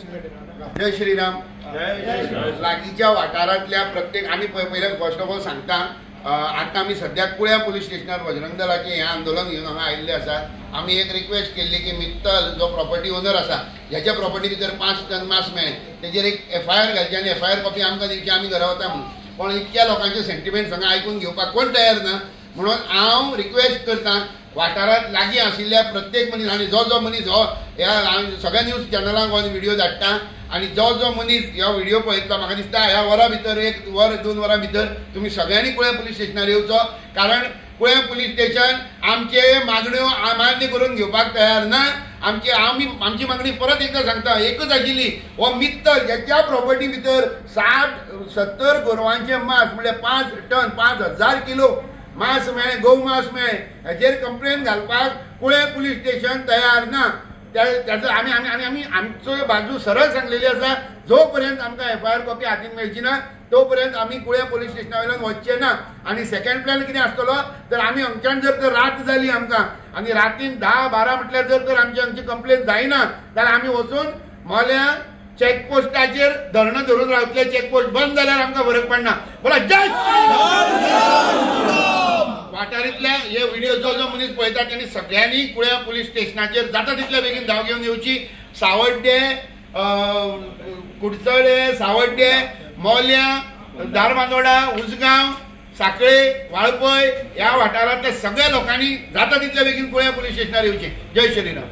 जय श्रीराम. लागीच्या वाठारांतल्या प्रत्येक आम्ही पहिले फर्स्ट ऑफ ऑल सांगता आता आम्ही सध्या कुळ्या पोलीस स्टेशनार बजरंग दलाचे हे आंदोलन घेऊन हांगा आयिल्ले आसात. आम्ही एक रिक्वेस्ट केल्ली की मित्तल जो प्रॉपर्टी ओनर आसा ह्याच्या प्रॉपर्टी भितर 5 टन मास मेळ्ळे तेजेर एक FIR घालची आनी FIR कॉपी आमकां दिवची आमी घरा वता म्हणून. पण इतक्या लोकांचे सेंटिमेंट्स हांगा आयकून घेवपाक कोण तयार ना. म्हणून हांव रिक्वेस्ट करता वाठारांत लागीं आशिल्ल्या प्रत्येक मनीस आनी जो मनीस हो ह्या सगळ्या न्यूज चॅनलांक हो व्हिडिओ धाडटा आनी जो मनीस ह्यो व्हिडिओ पळयता म्हाका दिसता ह्या वरा भितर 1 वर 2 वरां भितर तुमी सगळ्यांनी कुळ्या पोलीस स्टेशनार येवचो. कारण कुळ्या पोलीस स्टेशन आमचे मागण्यो मान्य करून घेवपाक तयार ना. आमची मागणी परत एकदा सांगता एकच आशिल्ली हो मित्तल ज्याच्या प्रॉपर्टी भितर 60-70 गोरवांचे मांस म्हणजे 5 टन 5000 किलो मांस मेळ्ळे गौ मांस मेळ्ळे हेजेर कंप्लेन घालपाक कुळ्या पोलीस स्टेशन तयार ना. त्याचं आम्ही आमचो बाजू सरळ सांगलेली आसा. जोपर्यंत आमकां FIR कॉपी हातीन मेळची ना तोपर्यंत आम्ही कुळ्या पोलीस स्टेशना वयल्यान वचचे ना. आनी सेकंड प्लॅन कितें आसतलो तर आमी हांगच्यान जर रात जाली आमकां आनी रातीन 10-12 म्हटल्यार जर आमची कंप्लेन जायना जाल्यार आमी वचून मोल्या चॅकपोस्टाचेर धरणं धरून रावतले. चॅकपोस्ट बंद जाल्यार आमकां फरक पडना. बोला जय वाठारांतल्या हे व्हिडिओ जो मनीस पळयता त्यांनी सगळ्यांनी कुळ्या पोलीस स्टेशनाचेर जाता तितल्या बेगीन धांव घेवन येवची. सावड्डे कुडचडे सावड्डे मोल्या धारबांदोडा उसगांव साखळे वाळपय ह्या वाठारांतल्या सगळ्या लोकांनी जाता तितल्या बेगीन कुळ्या पोलीस स्टेशनार येवचें. जय श्रीराम.